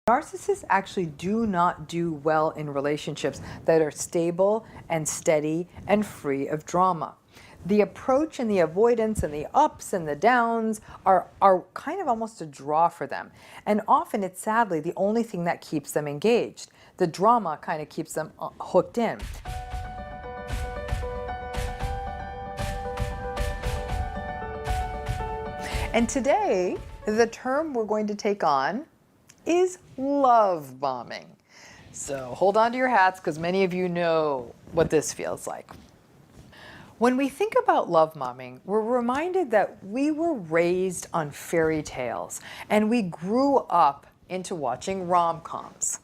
Narcissists actually do not do well in relationships that are stable and steady and free of drama. The approach and the avoidance and the ups and the downs are kind of almost a draw for them. And often it's sadly the only thing that keeps them engaged. The drama kind of keeps them hooked in. And today, the term we're going to take on is love bombing. So hold on to your hats because many of you know what this feels like. When we think about love bombing, we're reminded that we were raised on fairy tales and we grew up into watching rom-coms,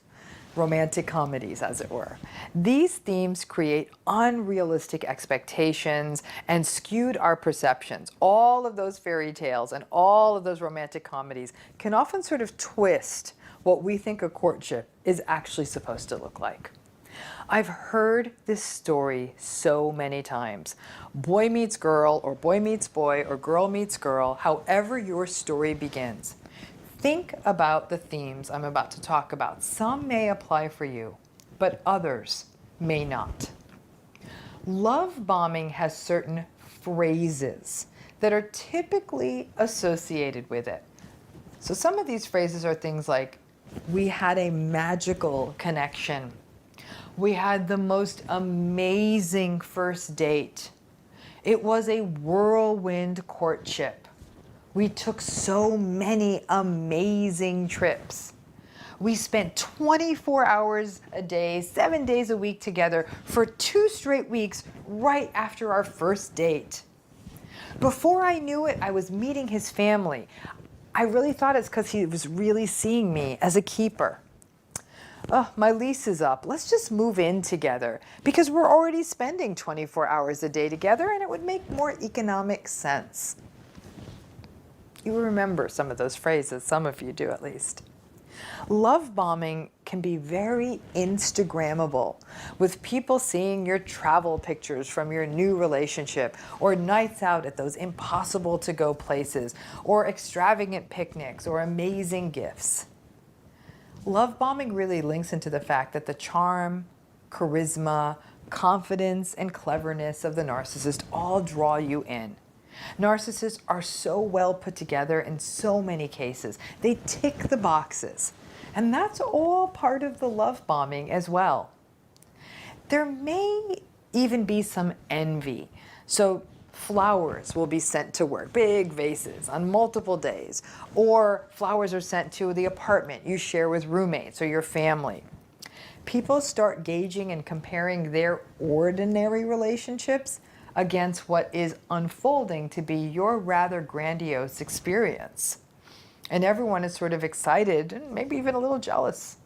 romantic comedies as it were. These themes create unrealistic expectations and skewed our perceptions. All of those fairy tales and all of those romantic comedies can often sort of twist what we think a courtship is actually supposed to look like. I've heard this story so many times. Boy meets girl, or boy meets boy, or girl meets girl, however your story begins. Think about the themes I'm about to talk about. Some may apply for you, but others may not. Love bombing has certain phrases that are typically associated with it. So some of these phrases are things like, we had a magical connection. We had the most amazing first date. It was a whirlwind courtship. We took so many amazing trips. We spent 24 hours a day, 7 days a week together for 2 straight weeks right after our first date. Before I knew it, I was meeting his family. I really thought it's because he was really seeing me as a keeper. Oh, my lease is up. Let's just move in together because we're already spending 24 hours a day together and it would make more economic sense. You remember some of those phrases, some of you do at least. Love bombing can be very Instagrammable, with people seeing your travel pictures from your new relationship, or nights out at those impossible to go places, or extravagant picnics, or amazing gifts. Love bombing really links into the fact that the charm, charisma, confidence, and cleverness of the narcissist all draw you in. Narcissists are so well put together in so many cases. They tick the boxes. And that's all part of the love bombing as well. There may even be some envy. So flowers will be sent to work, big vases on multiple days. Or flowers are sent to the apartment you share with roommates or your family. People start gauging and comparing their ordinary relationships against what is unfolding to be your rather grandiose experience. And everyone is sort of excited and maybe even a little jealous.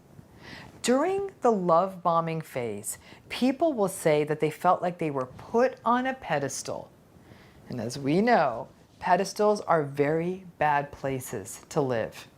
During the love bombing phase, people will say that they felt like they were put on a pedestal. And as we know, pedestals are very bad places to live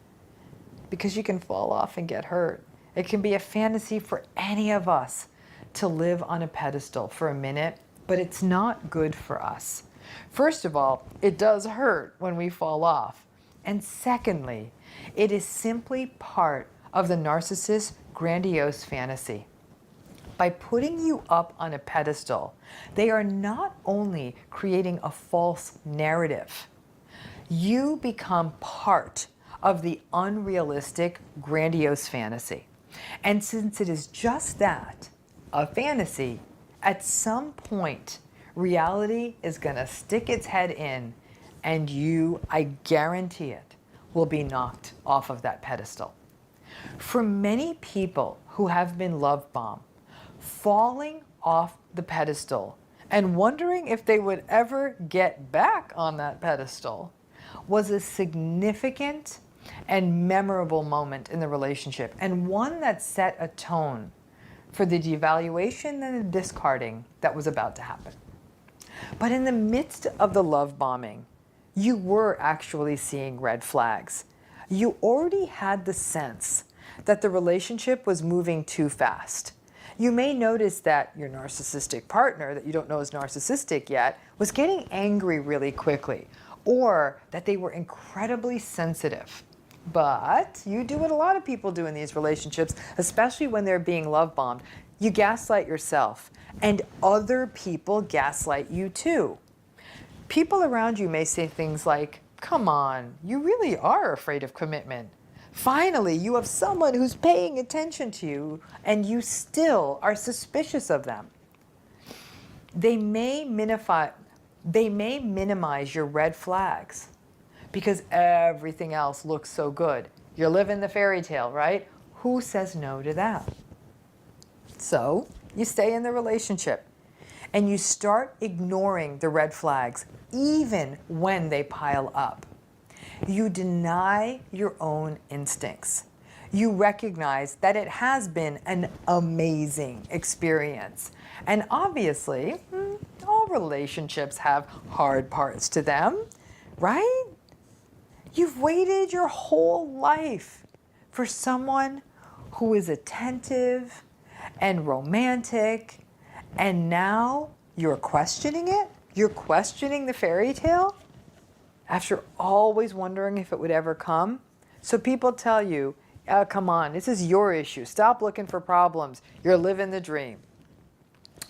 because you can fall off and get hurt. It can be a fantasy for any of us to live on a pedestal for a minute, but it's not good for us. First of all, it does hurt when we fall off. And secondly, it is simply part of the narcissist's grandiose fantasy. By putting you up on a pedestal, they are not only creating a false narrative, you become part of the unrealistic, grandiose fantasy. And since it is just that, a fantasy, at some point, reality is going to stick its head in and you, I guarantee it, will be knocked off of that pedestal. For many people who have been love bombed, falling off the pedestal and wondering if they would ever get back on that pedestal was a significant and memorable moment in the relationship, and one that set a tone for the devaluation and the discarding that was about to happen. But in the midst of the love bombing, you were actually seeing red flags. You already had the sense that the relationship was moving too fast. You may notice that your narcissistic partner, that you don't know is narcissistic yet, was getting angry really quickly, or that they were incredibly sensitive. But you do what a lot of people do in these relationships, especially when they're being love bombed. You gaslight yourself, and other people gaslight you too. People around you may say things like, "Come on, you really are afraid of commitment. Finally, you have someone who's paying attention to you, and you still are suspicious of them." They may minimize your red flags because everything else looks so good. You're living the fairy tale, right? Who says no to that? So you stay in the relationship and you start ignoring the red flags even when they pile up. You deny your own instincts. You recognize that it has been an amazing experience. And obviously, all relationships have hard parts to them, right? You've waited your whole life for someone who is attentive and romantic, and now you're questioning it? You're questioning the fairy tale after always wondering if it would ever come? So people tell you, "Oh, come on, this is your issue. Stop looking for problems. You're living the dream."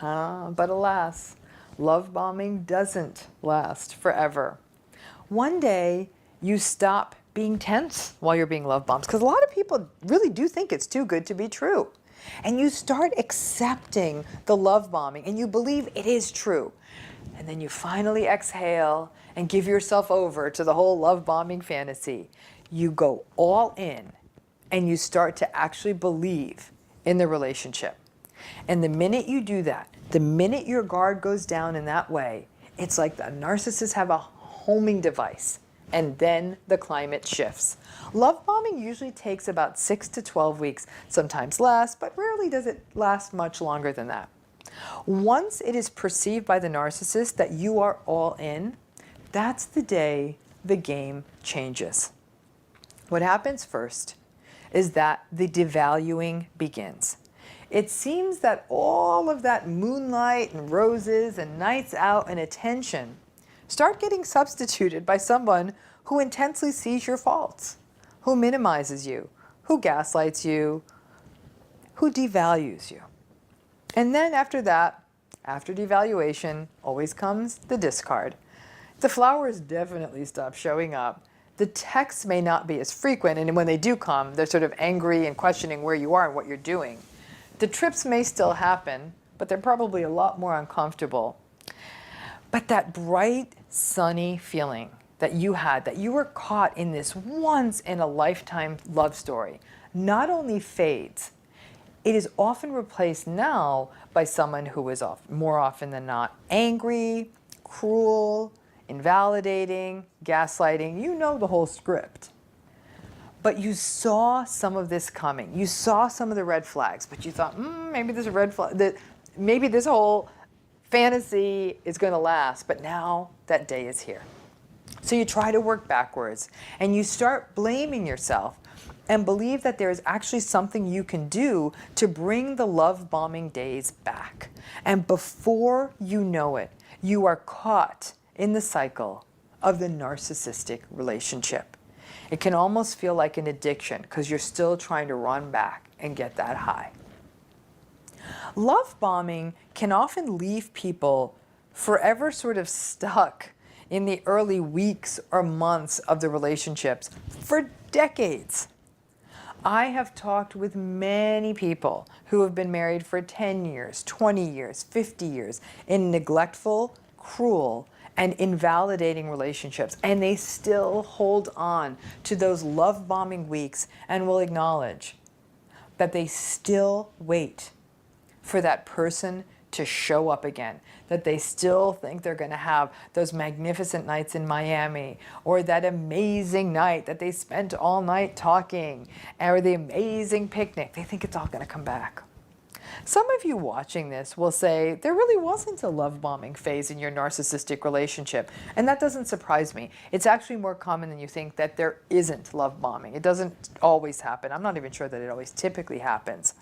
But alas, love bombing doesn't last forever. One day, you stop being tense while you're being love bombed, because a lot of people really do think it's too good to be true. And you start accepting the love bombing, and you believe it is true. And then you finally exhale and give yourself over to the whole love bombing fantasy. You go all in, and you start to actually believe in the relationship. And the minute you do that, the minute your guard goes down in that way, it's like the narcissists have a homing device, and then the climate shifts. Love bombing usually takes about 6 to 12 weeks, sometimes less, but rarely does it last much longer than that. Once it is perceived by the narcissist that you are all in, that's the day the game changes. What happens first is that the devaluing begins. It seems that all of that moonlight and roses and nights out and attention start getting substituted by someone who intensely sees your faults, who minimizes you, who gaslights you, who devalues you. And then after that, after devaluation, always comes the discard. The flowers definitely stop showing up. The texts may not be as frequent, and when they do come, they're sort of angry and questioning where you are and what you're doing. The trips may still happen, but they're probably a lot more uncomfortable. But that bright, sunny feeling that you had, that you were caught in this once-in-a-lifetime love story, not only fades, it is often replaced now by someone who is more often than not angry, cruel, invalidating, gaslighting. You know the whole script. But you saw some of this coming. You saw some of the red flags, but you thought, maybe there's a red flag, maybe this whole fantasy is going to last, but now that day is here. So you try to work backwards, and you start blaming yourself and believe that there is actually something you can do to bring the love bombing days back. And before you know it, you are caught in the cycle of the narcissistic relationship. It can almost feel like an addiction because you're still trying to run back and get that high. Love bombing can often leave people forever sort of stuck in the early weeks or months of the relationships for decades. I have talked with many people who have been married for 10 years, 20 years, 50 years in neglectful, cruel, and invalidating relationships, and they still hold on to those love bombing weeks and will acknowledge that they still wait for that person to show up again, that they still think they're going to have those magnificent nights in Miami, or that amazing night that they spent all night talking, or the amazing picnic. They think it's all going to come back. Some of you watching this will say, there really wasn't a love bombing phase in your narcissistic relationship. And that doesn't surprise me. It's actually more common than you think that there isn't love bombing. It doesn't always happen. I'm not even sure that it always typically happens.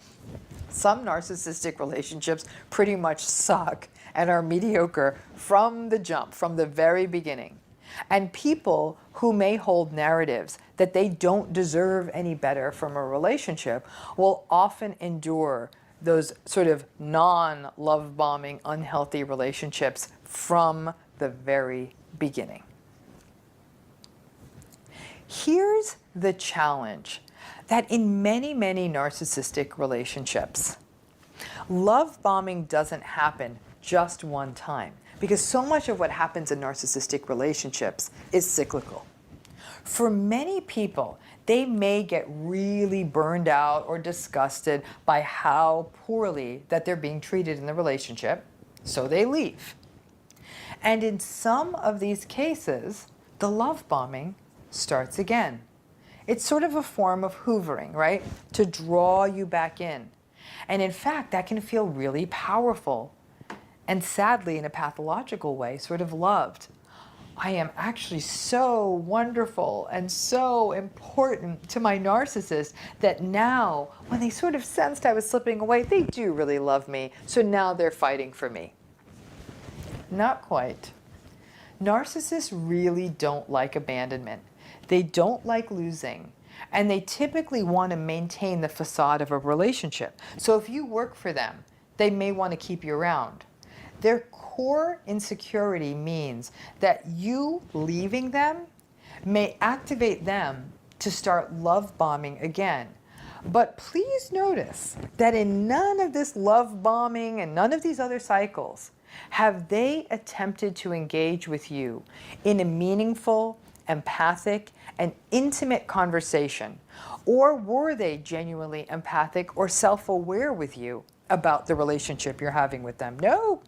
Some narcissistic relationships pretty much suck and are mediocre from the jump, from the very beginning. And people who may hold narratives that they don't deserve any better from a relationship will often endure those sort of non-love bombing, unhealthy relationships from the very beginning. Here's the challenge, that in many, many narcissistic relationships, love bombing doesn't happen just one time, because so much of what happens in narcissistic relationships is cyclical. For many people, they may get really burned out or disgusted by how poorly that they're being treated in the relationship, so they leave. And in some of these cases, the love bombing starts again. It's sort of a form of hoovering, right? To draw you back in. And in fact, that can feel really powerful and sadly, in a pathological way, sort of loved. I am actually so wonderful and so important to my narcissist that now, when they sort of sensed I was slipping away, they do really love me. So now they're fighting for me. Not quite. Narcissists really don't like abandonment. They don't like losing. And they typically want to maintain the facade of a relationship. So if you work for them, they may want to keep you around. Their core insecurity means that you leaving them may activate them to start love bombing again. But please notice that in none of this love bombing and none of these other cycles have they attempted to engage with you in a meaningful, empathic, and intimate conversation. Or were they genuinely empathic or self-aware with you about the relationship you're having with them? No.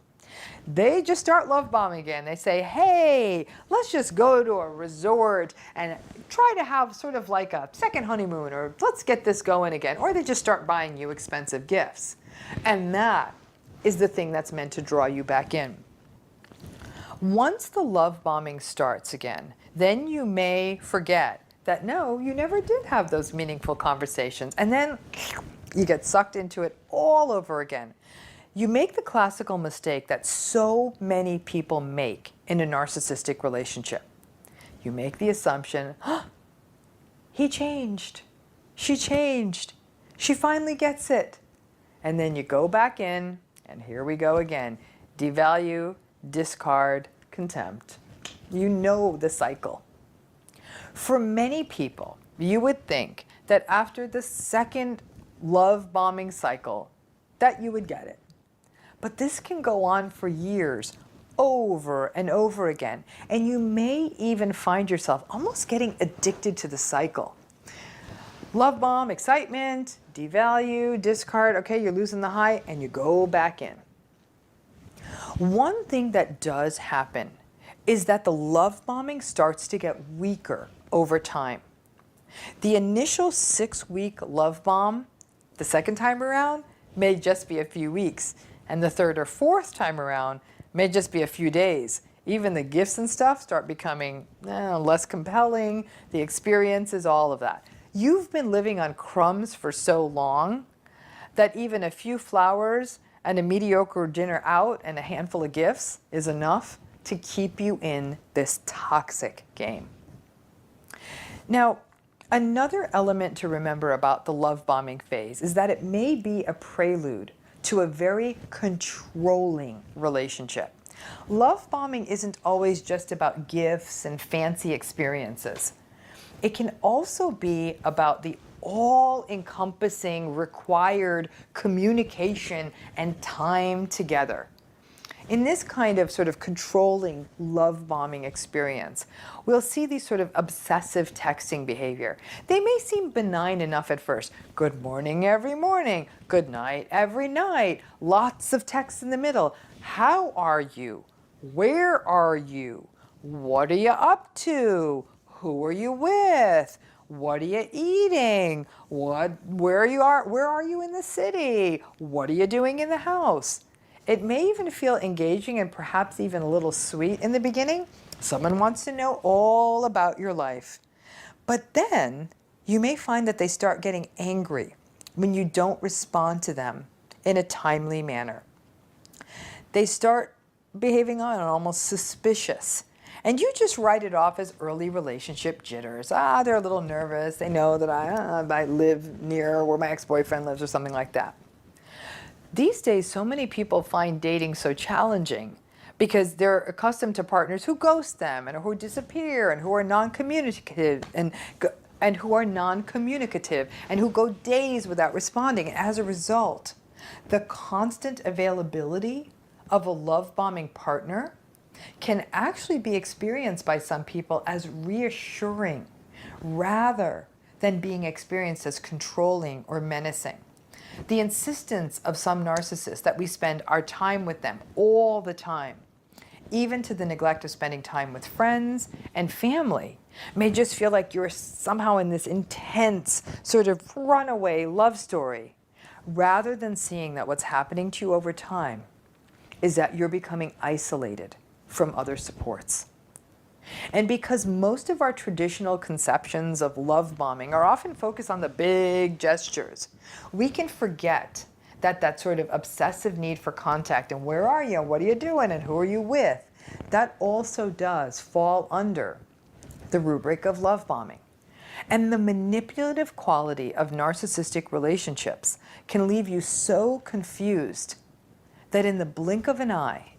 They just start love bombing again. They say, hey, let's just go to a resort and try to have sort of like a second honeymoon, or let's get this going again. Or they just start buying you expensive gifts. And that is the thing that's meant to draw you back in. Once the love bombing starts again, then you may forget that no, you never did have those meaningful conversations. And then you get sucked into it all over again. You make the classical mistake that so many people make in a narcissistic relationship. You make the assumption, oh, he changed, she changed, she finally gets it. And then you go back in, and here we go again. Devalue, discard, contempt. You know the cycle. For many people, you would think that after the second love bombing cycle, that you would get it. But this can go on for years, over and over again. And you may even find yourself almost getting addicted to the cycle. Love bomb, excitement, devalue, discard, okay, you're losing the high, and you go back in. One thing that does happen is that the love bombing starts to get weaker over time. The initial 6-week love bomb, the second time around, may just be a few weeks. And the third or fourth time around may just be a few days. Even the gifts and stuff start becoming less compelling. The experiences, all of that. You've been living on crumbs for so long that even a few flowers and a mediocre dinner out and a handful of gifts is enough to keep you in this toxic game. Now, another element to remember about the love bombing phase is that it may be a prelude to a very controlling relationship. Love bombing isn't always just about gifts and fancy experiences. It can also be about the all-encompassing required communication and time together. In this kind of sort of controlling love bombing experience, we'll see these sort of obsessive texting behavior. They may seem benign enough at first. Good morning every morning, good night every night, lots of texts in the middle. How are you? Where are you? What are you up to? Who are you with? What are you eating? Where are you in the city? What are you doing in the house? It may even feel engaging and perhaps even a little sweet in the beginning. Someone wants to know all about your life. But then you may find that they start getting angry when you don't respond to them in a timely manner. They start behaving on almost suspicious. And you just write it off as early relationship jitters. They're a little nervous. They know that I live near where my ex-boyfriend lives or something like that. These days, so many people find dating so challenging because they're accustomed to partners who ghost them and who disappear and who are non-communicative and who are non-communicative and who go days without responding. And as a result, the constant availability of a love-bombing partner can actually be experienced by some people as reassuring rather than being experienced as controlling or menacing. The insistence of some narcissists that we spend our time with them all the time, even to the neglect of spending time with friends and family, may just feel like you're somehow in this intense sort of runaway love story, rather than seeing that what's happening to you over time is that you're becoming isolated from other supports. And because most of our traditional conceptions of love bombing are often focused on the big gestures, we can forget that sort of obsessive need for contact and where are you, what are you doing, and who are you with, that also does fall under the rubric of love bombing. And the manipulative quality of narcissistic relationships can leave you so confused that in the blink of an eye,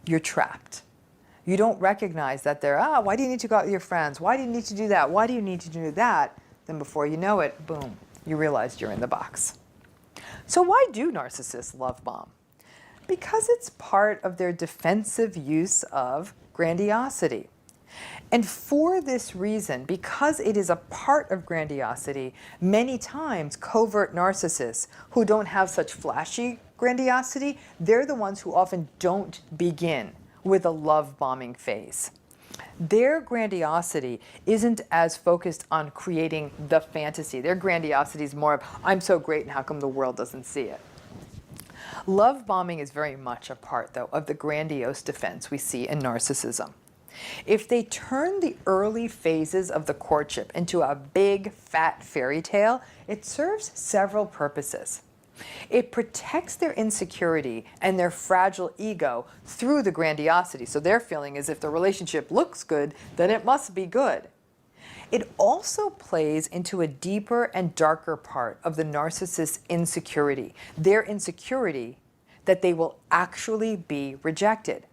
you're trapped. You don't recognize that they're, why do you need to go out with your friends? Why do you need to do that? Why do you need to do that? Then before you know it, boom, you realize you're in the box. So why do narcissists love bomb? Because it's part of their defensive use of grandiosity. And for this reason, because it is a part of grandiosity, many times covert narcissists who don't have such flashy grandiosity, they're the ones who often don't begin with a love bombing phase. Their grandiosity isn't as focused on creating the fantasy. Their grandiosity is more of, I'm so great and how come the world doesn't see it? Love bombing is very much a part, though, of the grandiose defense we see in narcissism. If they turn the early phases of the courtship into a big, fat fairy tale, it serves several purposes. It protects their insecurity and their fragile ego through the grandiosity. So their feeling is if the relationship looks good, then it must be good. It also plays into a deeper and darker part of the narcissist's insecurity, their insecurity that they will actually be rejected.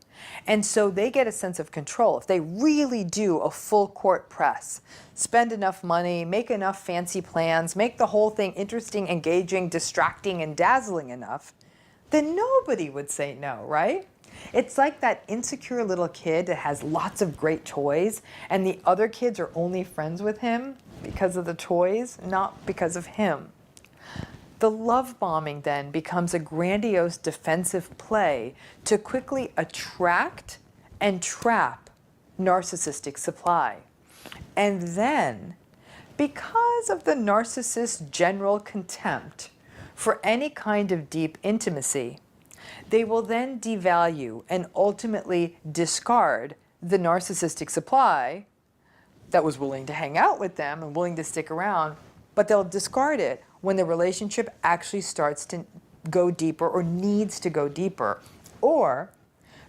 And so they get a sense of control. If they really do a full court press, spend enough money, make enough fancy plans, make the whole thing interesting, engaging, distracting, and dazzling enough, then nobody would say no, right? It's like that insecure little kid that has lots of great toys, and the other kids are only friends with him because of the toys, not because of him. The love bombing then becomes a grandiose defensive play to quickly attract and trap narcissistic supply. And then, because of the narcissist's general contempt for any kind of deep intimacy, they will then devalue and ultimately discard the narcissistic supply that was willing to hang out with them and willing to stick around, but they'll discard it when the relationship actually starts to go deeper or needs to go deeper, or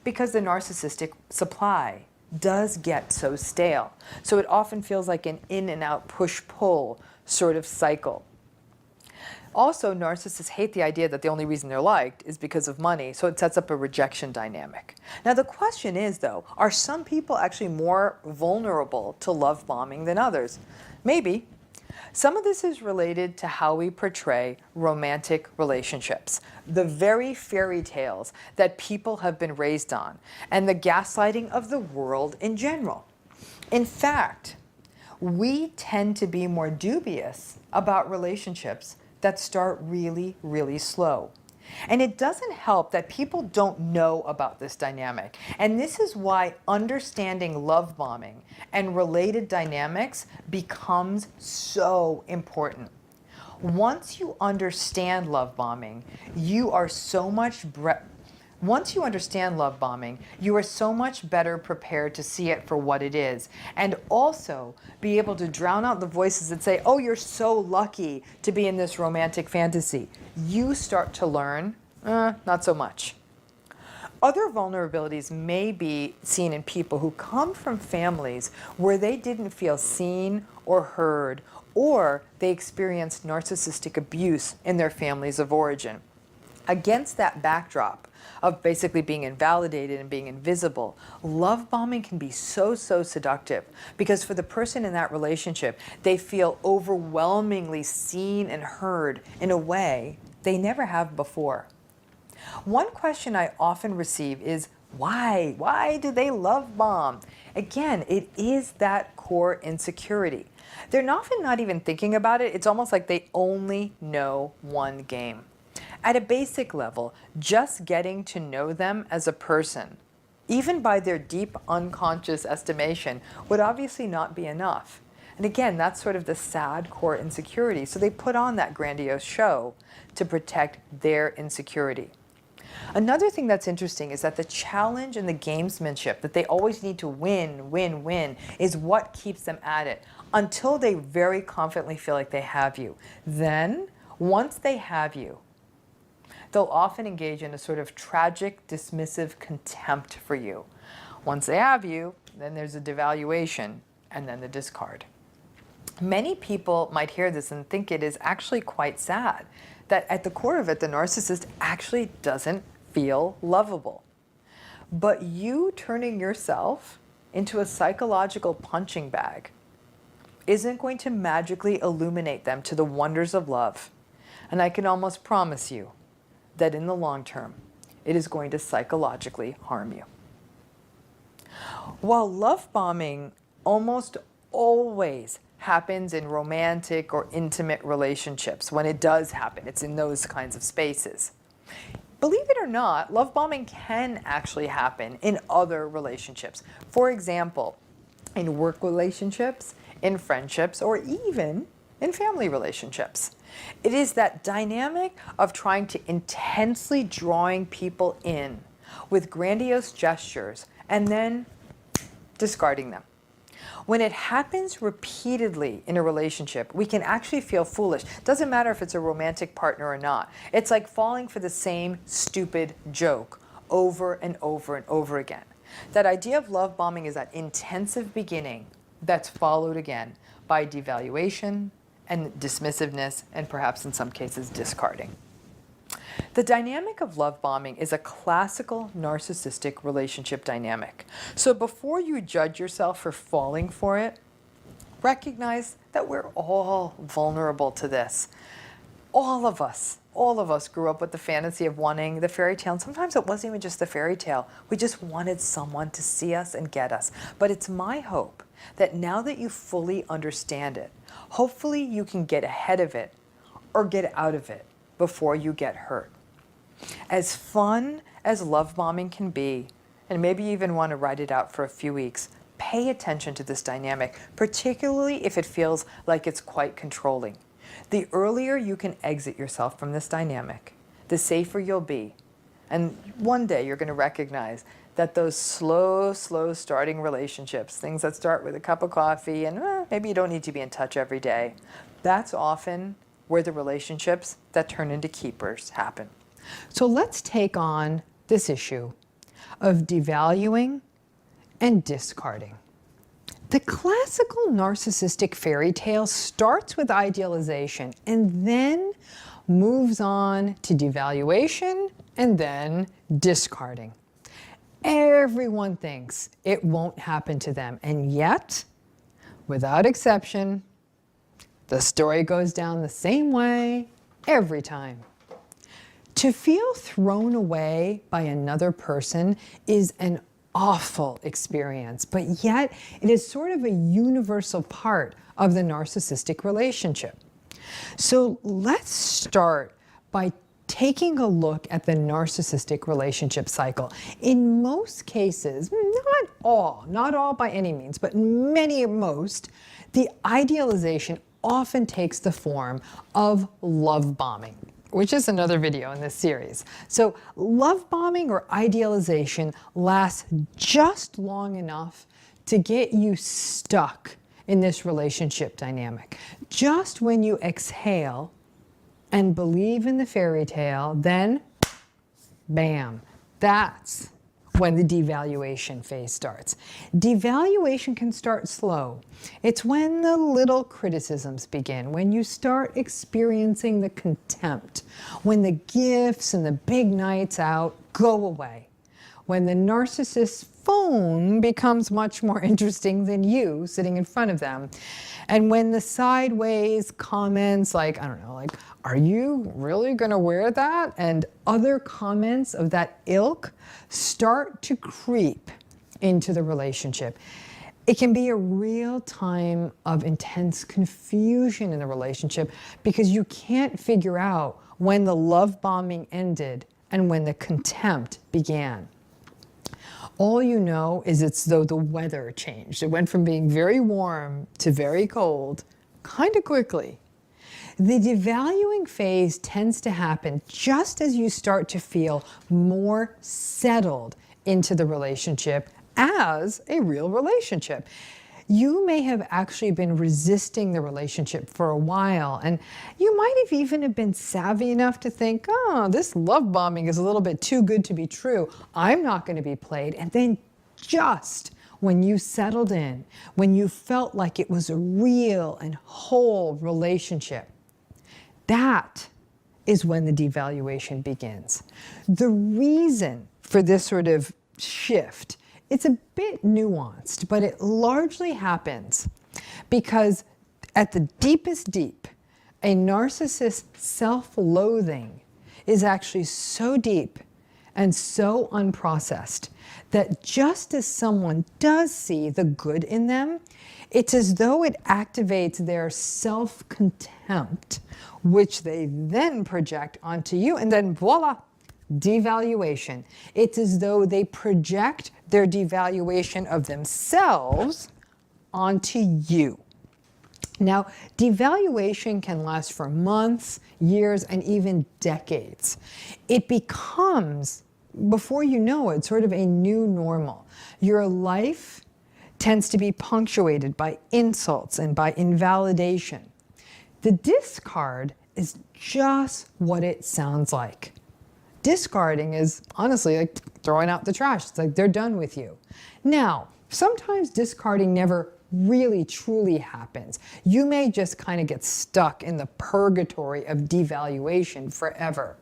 because the narcissistic supply does get so stale. So it often feels like an in and out push-pull sort of cycle. Also, narcissists hate the idea that the only reason they're liked is because of money, so it sets up a rejection dynamic. Now the question is, though, are some people actually more vulnerable to love bombing than others? Maybe. Some of this is related to how we portray romantic relationships, the very fairy tales that people have been raised on, and the gaslighting of the world in general. In fact, we tend to be more dubious about relationships that start really, really slow. And it doesn't help that people don't know about this dynamic. And this is why understanding love bombing and related dynamics becomes so important. Once you understand love bombing, you are so much Once you understand love bombing, you are so much better prepared to see it for what it is, and also be able to drown out the voices that say, oh, you're so lucky to be in this romantic fantasy. You start to learn, not so much. Other vulnerabilities may be seen in people who come from families where they didn't feel seen or heard, or they experienced narcissistic abuse in their families of origin. Against that backdrop of basically being invalidated and being invisible, love bombing can be so seductive, because for the person in that relationship, they feel overwhelmingly seen and heard in a way they never have before. One question I often receive is, why? Why do they love bomb? Again, it is that core insecurity. They're often not even thinking about it. It's almost like they only know one game. At a basic level, just getting to know them as a person, even by their deep unconscious estimation, would obviously not be enough. And again, that's sort of the sad core insecurity. So they put on that grandiose show to protect their insecurity. Another thing that's interesting is that the challenge and the gamesmanship that they always need to win, is what keeps them at it until they very confidently feel like they have you. Then, once they have you, they'll often engage in a sort of tragic, dismissive contempt for you. Once they have you, then there's a devaluation and then the discard. Many people might hear this and think it is actually quite sad that at the core of it, the narcissist actually doesn't feel lovable. But you turning yourself into a psychological punching bag isn't going to magically illuminate them to the wonders of love. And I can almost promise you that in the long term, it is going to psychologically harm you. While love bombing almost always happens in romantic or intimate relationships, when it does happen, it's in those kinds of spaces. Believe it or not, love bombing can actually happen in other relationships. For example, in work relationships, in friendships, or even in family relationships. It is that dynamic of trying to intensely drawing people in with grandiose gestures and then discarding them. When it happens repeatedly in a relationship, we can actually feel foolish. Doesn't matter if it's a romantic partner or not. It's like falling for the same stupid joke over and over and over again. That idea of love bombing is that intensive beginning that's followed again by devaluation and dismissiveness, and perhaps in some cases discarding. The dynamic of love bombing is a classical narcissistic relationship dynamic. So before you judge yourself for falling for it, recognize that we're all vulnerable to this. All of us grew up with the fantasy of wanting the fairy tale, and sometimes it wasn't even just the fairy tale. We just wanted someone to see us and get us. But it's my hope that now that you fully understand it, hopefully you can get ahead of it or get out of it before you get hurt. As fun as love bombing can be, and maybe you even want to write it out for a few weeks, pay attention to this dynamic, particularly if it feels like it's quite controlling. The earlier you can exit yourself from this dynamic, the safer you'll be. And one day you're going to recognize that those slow starting relationships, things that start with a cup of coffee and maybe you don't need to be in touch every day, that's often where the relationships that turn into keepers happen. So let's take on this issue of devaluing and discarding. The classical narcissistic fairy tale starts with idealization and then moves on to devaluation and then discarding. Everyone thinks it won't happen to them, and yet, without exception, the story goes down the same way every time. To feel thrown away by another person is an awful experience, but yet it is sort of a universal part of the narcissistic relationship. So let's start by taking a look at the narcissistic relationship cycle. In most cases, not all by any means, but most, the idealization often takes the form of love bombing, which is another video in this series. So love bombing or idealization lasts just long enough to get you stuck in this relationship dynamic. Just when you exhale and believe in the fairy tale, then bam, that's when the devaluation phase starts. Devaluation can start slow. It's when the little criticisms begin, when you start experiencing the contempt, when the gifts and the big nights out go away, when the narcissist's phone becomes much more interesting than you sitting in front of them, and when the sideways comments like, I don't know, like, are you really gonna wear that? And other comments of that ilk start to creep into the relationship. It can be a real time of intense confusion in the relationship because you can't figure out when the love bombing ended and when the contempt began. All you know is it's though the weather changed. It went from being very warm to very cold kind of quickly. The devaluing phase tends to happen just as you start to feel more settled into the relationship as a real relationship. You may have actually been resisting the relationship for a while, and you might have even been savvy enough to think, oh, this love bombing is a little bit too good to be true. I'm not going to be played. And then just when you settled in, when you felt like it was a real and whole relationship, that is when the devaluation begins. The reason for this sort of shift, it's a bit nuanced, but it largely happens because at the deepest deep, a narcissist's self-loathing is actually so deep and so unprocessed that just as someone does see the good in them, it's as though it activates their self-contempt, which they then project onto you, and then voila, devaluation. It's as though they project their devaluation of themselves onto you. Now, devaluation can last for months, years, and even decades. It becomes, before you know it, sort of a new normal. Your life tends to be punctuated by insults and by invalidation. The discard is just what it sounds like. Discarding is honestly like throwing out the trash. It's like they're done with you. Now, sometimes discarding never really truly happens. You may just kind of get stuck in the purgatory of devaluation forever.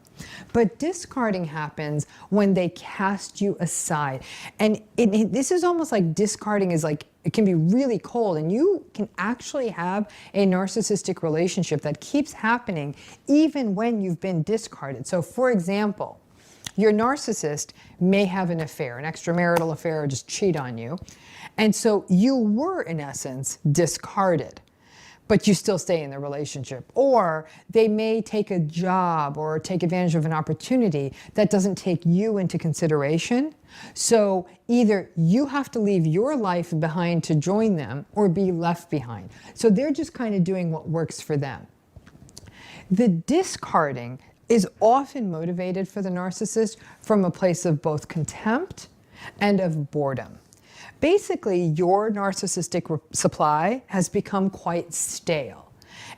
But discarding happens when they cast you aside. And this is almost like discarding is like, it can be really cold, and you can actually have a narcissistic relationship that keeps happening even when you've been discarded. So for example, your narcissist may have an affair, an extramarital affair, or just cheat on you. And so you were, in essence, discarded, but you still stay in the relationship. Or they may take a job or take advantage of an opportunity that doesn't take you into consideration. So either you have to leave your life behind to join them or be left behind. So they're just kind of doing what works for them. The discarding is often motivated for the narcissist from a place of both contempt and of boredom. Basically, your narcissistic supply has become quite stale.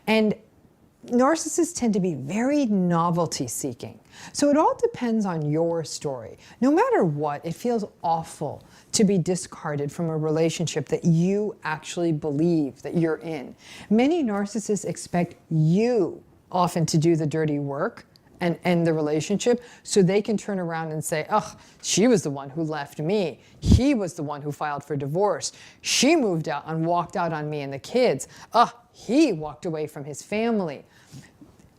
And narcissists tend to be very novelty seeking. So it all depends on your story. No matter what, it feels awful to be discarded from a relationship that you actually believe that you're in. Many narcissists expect you often to do the dirty work and end the relationship so they can turn around and say, oh, she was the one who left me. He was the one who filed for divorce. She moved out and walked out on me and the kids. He walked away from his family.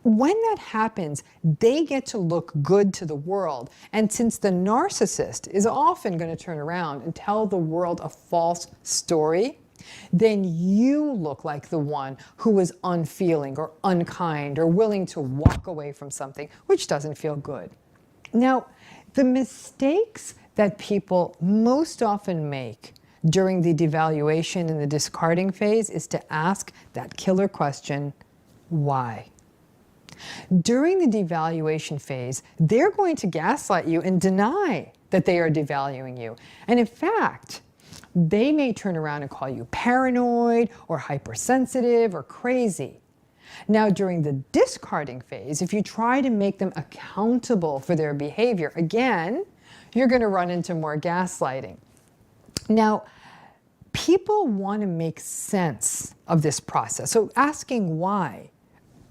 When that happens, they get to look good to the world. And since the narcissist is often going to turn around and tell the world a false story, then you look like the one who was unfeeling or unkind or willing to walk away from something, which doesn't feel good. Now, the mistakes that people most often make during the devaluation and the discarding phase is to ask that killer question, why? During the devaluation phase, they're going to gaslight you and deny that they are devaluing you. And in fact, they may turn around and call you paranoid or hypersensitive or crazy. Now, during the discarding phase, if you try to make them accountable for their behavior, again, you're going to run into more gaslighting. Now, people want to make sense of this process. So asking why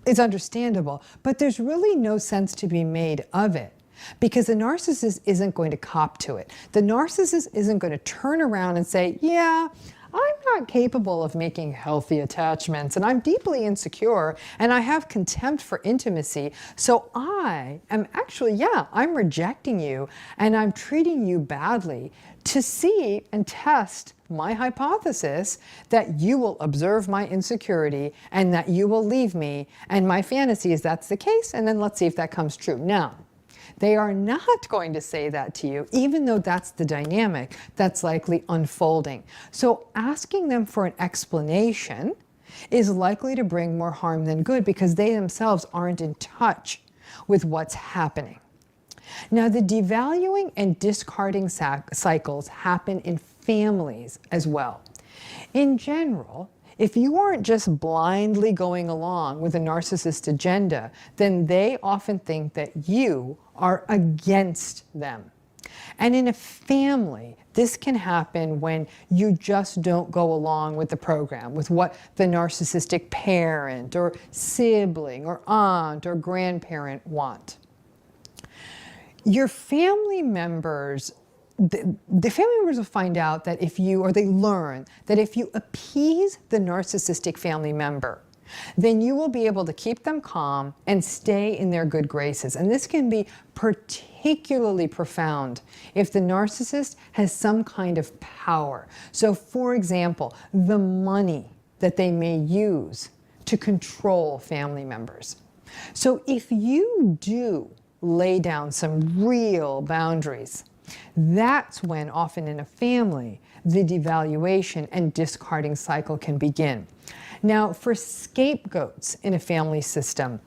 is understandable, but there's really no sense to be made of it because the narcissist isn't going to cop to it. The narcissist isn't going to turn around and say, yeah, I'm not capable of making healthy attachments and I'm deeply insecure and I have contempt for intimacy. So I am actually, yeah, I'm rejecting you and I'm treating you badly to see and test my hypothesis that you will observe my insecurity and that you will leave me. And my fantasy is that's the case. And then let's see if that comes true. Now, they are not going to say that to you, even though that's the dynamic that's likely unfolding. So asking them for an explanation is likely to bring more harm than good because they themselves aren't in touch with what's happening. Now, the devaluing and discarding cycles happen in families as well. In general, if you aren't just blindly going along with a narcissist agenda, then they often think that you are against them. And in a family, this can happen when you just don't go along with the program, with what the narcissistic parent or sibling or aunt or grandparent want. Your family members, the family members will find out that if you, or they learn that if you appease the narcissistic family member, then you will be able to keep them calm and stay in their good graces. And this can be particularly profound if the narcissist has some kind of power. So for example, the money that they may use to control family members. So if you do lay down some real boundaries, that's when often in a family, the devaluation and discarding cycle can begin. Now, for scapegoats in a family system,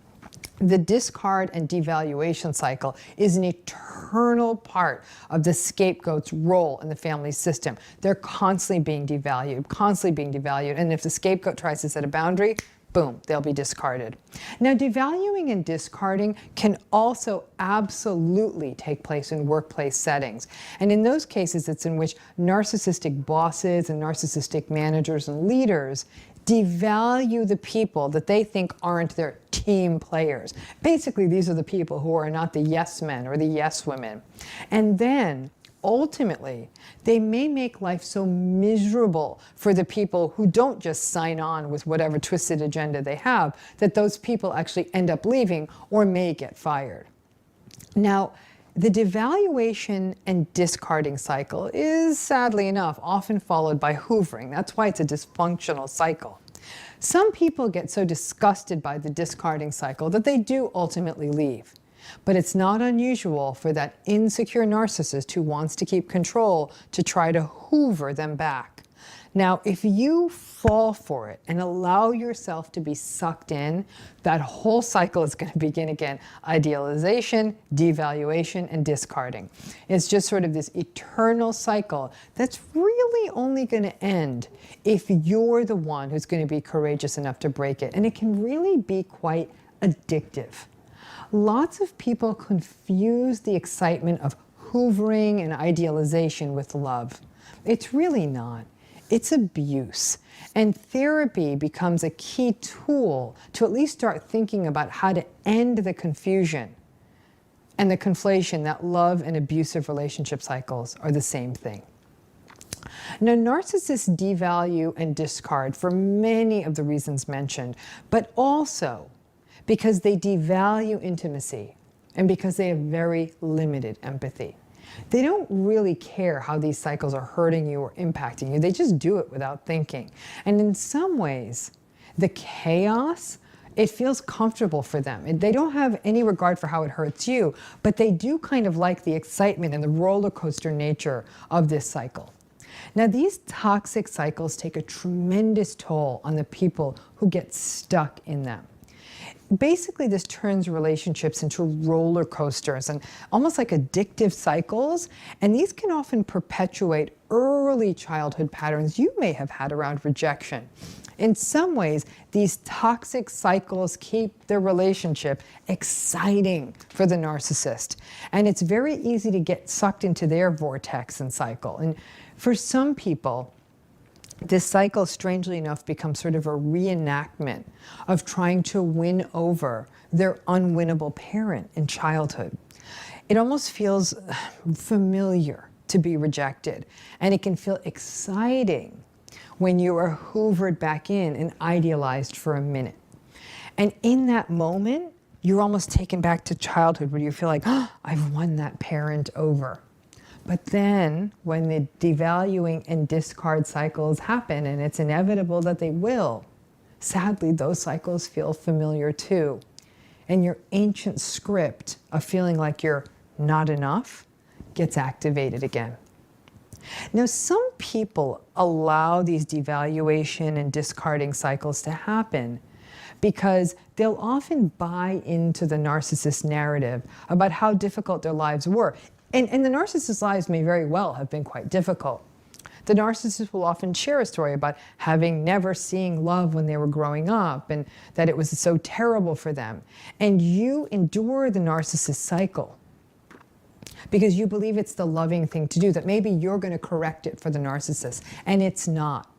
the discard and devaluation cycle is an eternal part of the scapegoat's role in the family system. They're constantly being devalued, and if the scapegoat tries to set a boundary, boom, they'll be discarded. Now, devaluing and discarding can also absolutely take place in workplace settings. And in those cases, it's in which narcissistic bosses and narcissistic managers and leaders devalue the people that they think aren't their team players. Basically, these are the people who are not the yes men or the yes women. And then ultimately, they may make life so miserable for the people who don't just sign on with whatever twisted agenda they have, that those people actually end up leaving or may get fired. Now, the devaluation and discarding cycle is, sadly enough, often followed by hoovering. That's why it's a dysfunctional cycle. Some people get so disgusted by the discarding cycle that they do ultimately leave. But it's not unusual for that insecure narcissist who wants to keep control to try to hoover them back. Now, if you fall for it and allow yourself to be sucked in, that whole cycle is going to begin again. Idealization, devaluation, and discarding. It's just sort of this eternal cycle that's really only going to end if you're the one who's going to be courageous enough to break it. And it can really be quite addictive. Lots of people confuse the excitement of hoovering and idealization with love. It's really not. It's abuse. And therapy becomes a key tool to at least start thinking about how to end the confusion and the conflation that love and abusive relationship cycles are the same thing. Now, narcissists devalue and discard for many of the reasons mentioned, but also because they devalue intimacy and because they have very limited empathy. They don't really care how these cycles are hurting you or impacting you. They just do it without thinking. And in some ways, the chaos, it feels comfortable for them. They don't have any regard for how it hurts you, but they do kind of like the excitement and the roller coaster nature of this cycle. Now, these toxic cycles take a tremendous toll on the people who get stuck in them. Basically, this turns relationships into roller coasters and almost like addictive cycles. And these can often perpetuate early childhood patterns you may have had around rejection. In some ways, these toxic cycles keep the relationship exciting for the narcissist. And it's very easy to get sucked into their vortex and cycle. And for some people, this cycle, strangely enough, becomes sort of a reenactment of trying to win over their unwinnable parent in childhood. It almost feels familiar to be rejected, and it can feel exciting when you are hoovered back in and idealized for a minute. And in that moment, you're almost taken back to childhood where you feel like, oh, I've won that parent over. But then when the devaluing and discard cycles happen, and it's inevitable that they will, sadly, those cycles feel familiar too. And your ancient script of feeling like you're not enough gets activated again. Now, some people allow these devaluation and discarding cycles to happen because they'll often buy into the narcissist narrative about how difficult their lives were. And the narcissist's lives may very well have been quite difficult. The narcissist will often share a story about having never seen love when they were growing up and that it was so terrible for them. And you endure the narcissist cycle because you believe it's the loving thing to do, that maybe you're going to correct it for the narcissist, and it's not.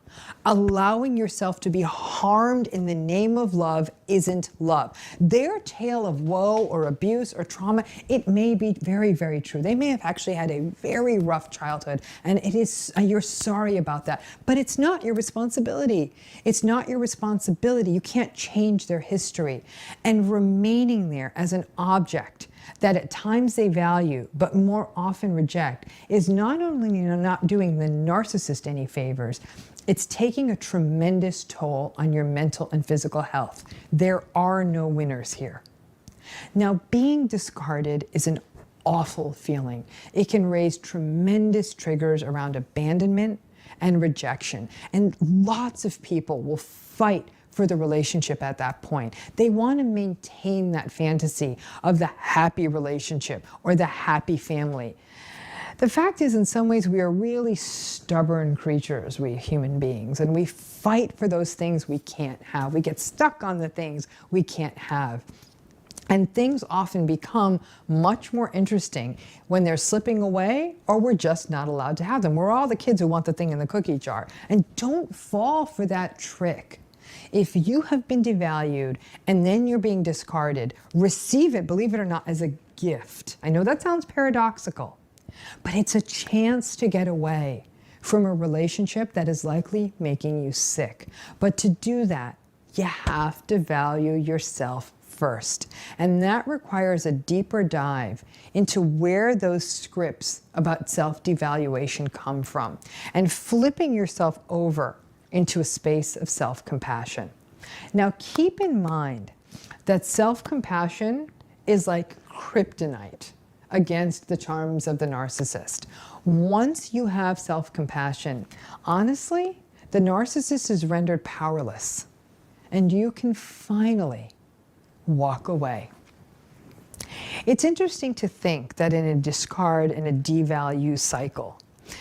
Allowing yourself to be harmed in the name of love isn't love. Their tale of woe or abuse or trauma, it may be very, very true. They may have actually had a very rough childhood, and it is, you're sorry about that. But it's not your responsibility. It's not your responsibility. You can't change their history. And remaining there as an object that at times they value, but more often reject, is not only not doing the narcissist any favors, it's taking a tremendous toll on your mental and physical health. There are no winners here. Now, being discarded is an awful feeling. It can raise tremendous triggers around abandonment and rejection. And lots of people will fight for the relationship at that point. They want to maintain that fantasy of the happy relationship or the happy family. The fact is, in some ways, we are really stubborn creatures, we human beings, and we fight for those things we can't have. We get stuck on the things we can't have. And things often become much more interesting when they're slipping away or we're just not allowed to have them. We're all the kids who want the thing in the cookie jar. And don't fall for that trick. If you have been devalued and then you're being discarded, receive it, believe it or not, as a gift. I know that sounds paradoxical, but it's a chance to get away from a relationship that is likely making you sick. But to do that, you have to value yourself first. And that requires a deeper dive into where those scripts about self-devaluation come from and flipping yourself over into a space of self-compassion. Now, keep in mind that self-compassion is like kryptonite against the charms of the narcissist. Once you have self-compassion, honestly, the narcissist is rendered powerless, and you can finally walk away. It's interesting to think that in a discard and a devalue cycle,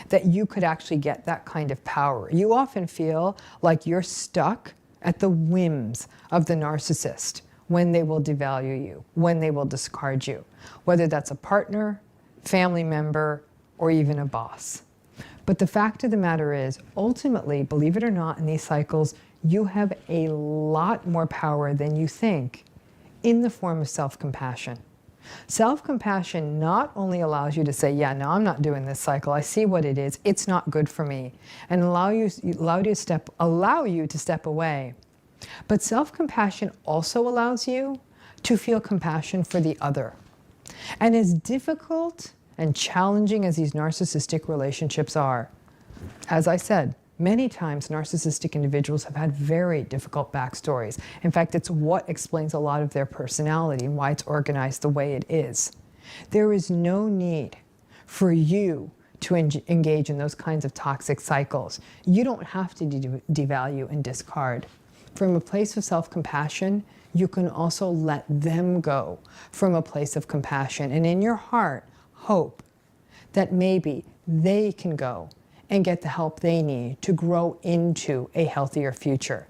that you could actually get that kind of power. You often feel like you're stuck at the whims of the narcissist when they will devalue you, when they will discard you, whether that's a partner, family member, or even a boss. But the fact of the matter is, ultimately, believe it or not, in these cycles, you have a lot more power than you think in the form of self-compassion. Self-compassion not only allows you to say, yeah, no, I'm not doing this cycle. I see what it is. It's not good for me. And allow you to step away. But self-compassion also allows you to feel compassion for the other. And as difficult and challenging as these narcissistic relationships are, as I said, many times narcissistic individuals have had very difficult backstories. In fact, it's what explains a lot of their personality and why it's organized the way it is. There is no need for you to engage in those kinds of toxic cycles. You don't have to devalue and discard. From a place of self-compassion, you can also let them go from a place of compassion. And in your heart, hope that maybe they can go and get the help they need to grow into a healthier future.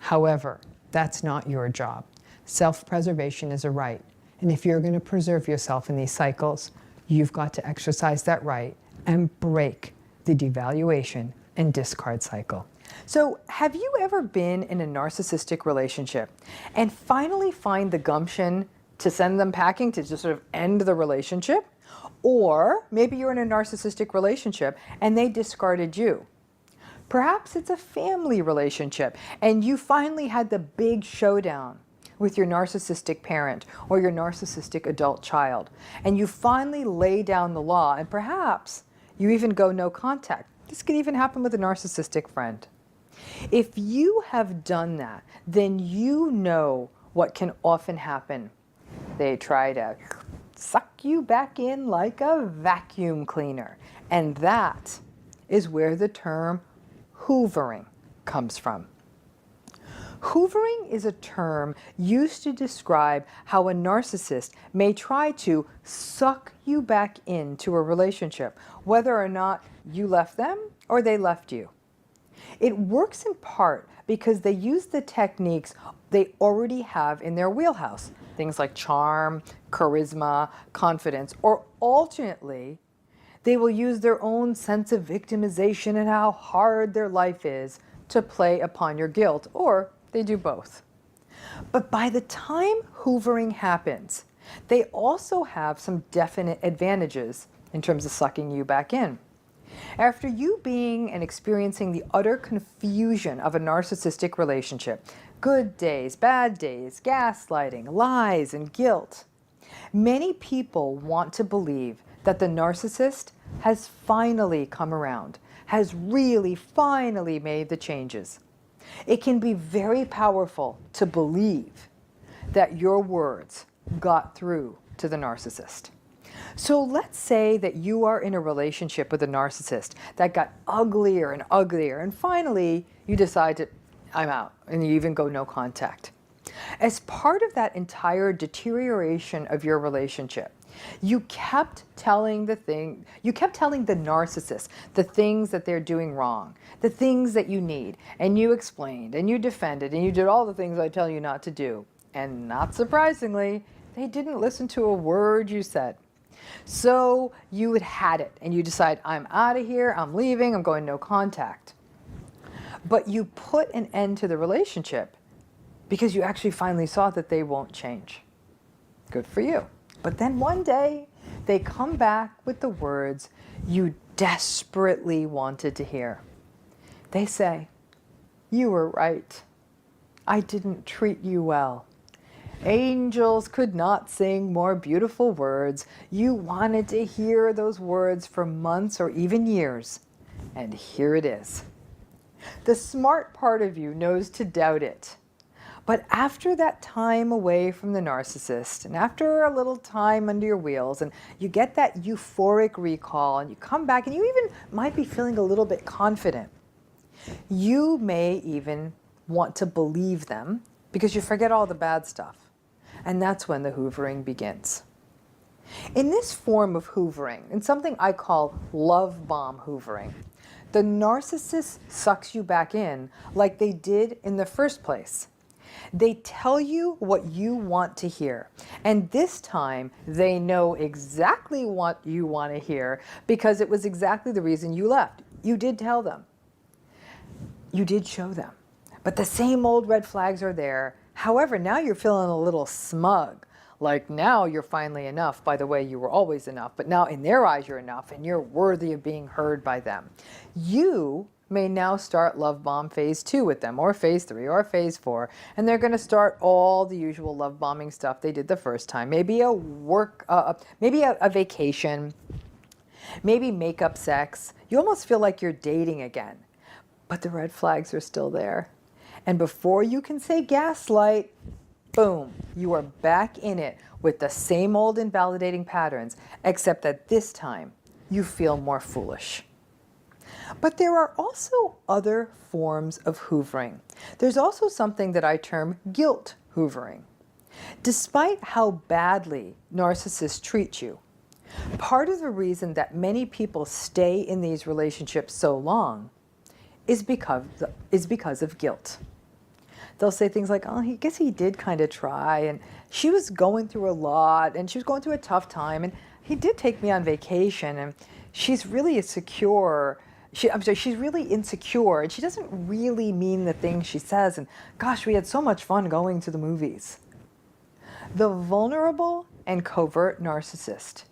However, that's not your job. Self-preservation is a right. And if you're going to preserve yourself in these cycles, you've got to exercise that right and break the devaluation and discard cycle. So, have you ever been in a narcissistic relationship and finally find the gumption to send them packing to just sort of end the relationship? Or maybe you're in a narcissistic relationship and they discarded you. Perhaps it's a family relationship and you finally had the big showdown with your narcissistic parent or your narcissistic adult child, and you finally lay down the law, and perhaps you even go no contact. This could even happen with a narcissistic friend. If you have done that, then you know what can often happen. They try to suck you back in like a vacuum cleaner, and that is where the term hoovering comes from. Hoovering is a term used to describe how a narcissist may try to suck you back into a relationship, whether or not you left them or they left you. It works in part because they use the techniques they already have in their wheelhouse, things like charm, charisma, confidence, or alternately, they will use their own sense of victimization and how hard their life is to play upon your guilt, or they do both. But by the time hoovering happens, they also have some definite advantages in terms of sucking you back in. After you being and experiencing the utter confusion of a narcissistic relationship, good days, bad days, gaslighting, lies, and guilt, many people want to believe that the narcissist has finally come around, has really finally made the changes. It can be very powerful to believe that your words got through to the narcissist. So let's say that you are in a relationship with a narcissist that got uglier and uglier, and finally you decide to, I'm out, and you even go no contact. As part of that entire deterioration of your relationship, you kept telling the narcissist the things that they're doing wrong, the things that you need, and you explained, and you defended, and you did all the things I tell you not to do. And not surprisingly, they didn't listen to a word you said. So you had it, and you decide, I'm out of here, I'm leaving, I'm going no contact. But you put an end to the relationship because you actually finally saw that they won't change. Good for you. But then one day, they come back with the words you desperately wanted to hear. They say, you were right. I didn't treat you well. Angels could not sing more beautiful words. You wanted to hear those words for months or even years. And here it is. The smart part of you knows to doubt it. But after that time away from the narcissist, and after a little time under your wheels, and you get that euphoric recall, and you come back, and you even might be feeling a little bit confident, you may even want to believe them because you forget all the bad stuff. And that's when the hoovering begins. In this form of hoovering, in something I call love bomb hoovering, the narcissist sucks you back in like they did in the first place. They tell you what you want to hear. And this time, they know exactly what you want to hear because it was exactly the reason you left. You did tell them. You did show them. But the same old red flags are there. However, now you're feeling a little smug. Like now you're finally enough. By the way, you were always enough. But now in their eyes, you're enough and you're worthy of being heard by them. You may now start love bomb phase 2 with them, or phase 3, or phase 4, and they're going to start all the usual love bombing stuff they did the first time. Maybe maybe a vacation, maybe makeup sex. You almost feel like you're dating again, but the red flags are still there. And before you can say gaslight, boom, you are back in it with the same old invalidating patterns, except that this time you feel more foolish. But there are also other forms of hoovering. There's also something that I term guilt hoovering. Despite how badly narcissists treat you, part of the reason that many people stay in these relationships so long is because of guilt. they'll say things like, oh, I guess he did kind of try, and she was going through a lot, and she was going through a tough time, and he did take me on vacation, and she's really insecure. She's really insecure, and she doesn't really mean the things she says, and gosh, we had so much fun going to the movies. The vulnerable and covert narcissist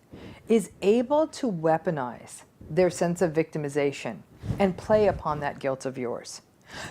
is able to weaponize their sense of victimization and play upon that guilt of yours.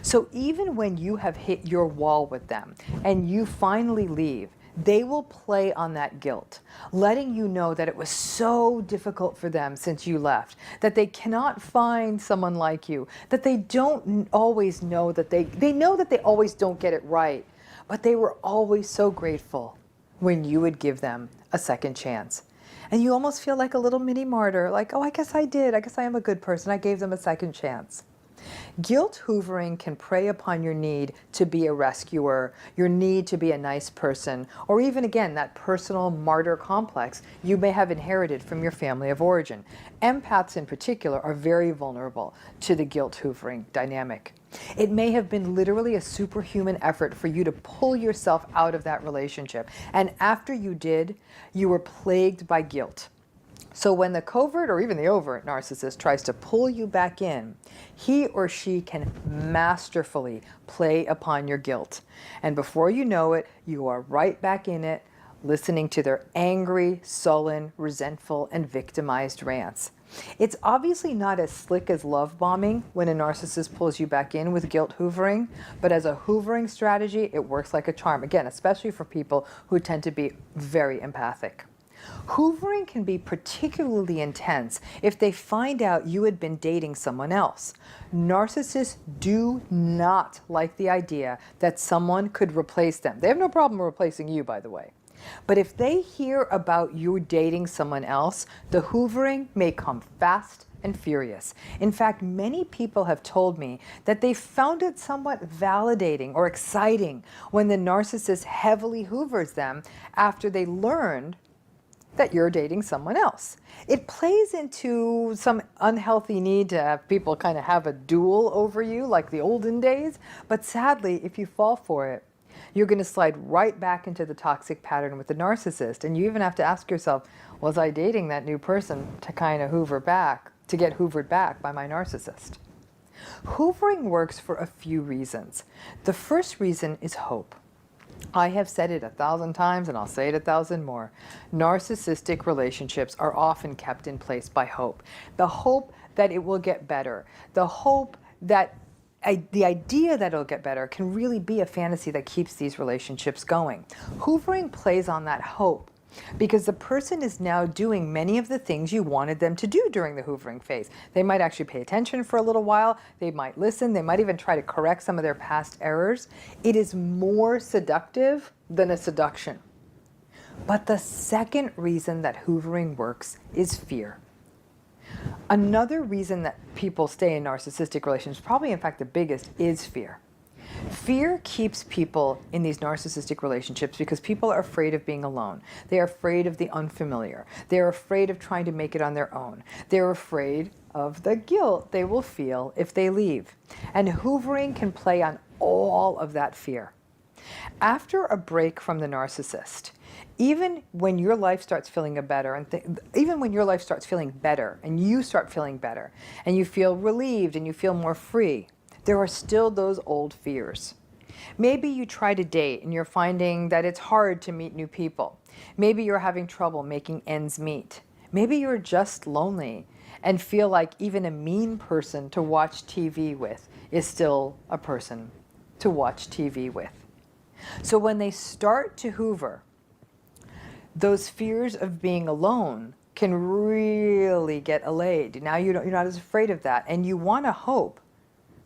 So even when you have hit your wall with them and you finally leave, they will play on that guilt, letting you know that it was so difficult for them since you left, that they cannot find someone like you, that they don't always know that they know that they always don't get it right, but they were always so grateful when you would give them a second chance. And you almost feel like a little mini martyr, like, oh, I guess I did. I guess I am a good person. I gave them a second chance. Guilt hoovering can prey upon your need to be a rescuer, your need to be a nice person, or even, again, that personal martyr complex you may have inherited from your family of origin. Empaths in particular are very vulnerable to the guilt hoovering dynamic. It may have been literally a superhuman effort for you to pull yourself out of that relationship. And after you did, you were plagued by guilt. So when the covert or even the overt narcissist tries to pull you back in, he or she can masterfully play upon your guilt. And before you know it, you are right back in it, listening to their angry, sullen, resentful, and victimized rants. It's obviously not as slick as love bombing when a narcissist pulls you back in with guilt hoovering, but as a hoovering strategy, it works like a charm. Again, especially for people who tend to be very empathic. Hoovering can be particularly intense if they find out you had been dating someone else. Narcissists do not like the idea that someone could replace them. They have no problem replacing you, by the way. But if they hear about you dating someone else, the hoovering may come fast and furious. In fact, many people have told me that they found it somewhat validating or exciting when the narcissist heavily hoovers them after they learned that you're dating someone else. It plays into some unhealthy need to have people kind of have a duel over you like the olden days, but sadly, if you fall for it, you're going to slide right back into the toxic pattern with the narcissist. And you even have to ask yourself, was I dating that new person to kind of hoover back, to get hoovered back by my narcissist? Hoovering works for a few reasons. The first reason is hope. I have said it 1,000 times and I'll say it 1,000 more. Narcissistic relationships are often kept in place by hope. The hope that it will get better. The hope that the idea that it'll get better can really be a fantasy that keeps these relationships going. Hoovering plays on that hope because the person is now doing many of the things you wanted them to do during the hoovering phase. They might actually pay attention for a little while. They might listen. They might even try to correct some of their past errors. It is more seductive than a seduction. But the second reason that hoovering works is fear. Another reason that people stay in narcissistic relationships, probably in fact the biggest, is fear. Fear keeps people in these narcissistic relationships because people are afraid of being alone. They are afraid of the unfamiliar. They're afraid of trying to make it on their own. They're afraid of the guilt they will feel if they leave. And hoovering can play on all of that fear. After a break from the narcissist, even when your life starts feeling better, and even when your life starts feeling better, and you start feeling better, and you feel relieved and you feel more free, there are still those old fears. Maybe you try to date and you're finding that it's hard to meet new people. Maybe you're having trouble making ends meet. Maybe you're just lonely and feel like even a mean person to watch TV with is still a person to watch TV with. So when they start to hoover, those fears of being alone can really get allayed. Now you're not as afraid of that, and you want to hope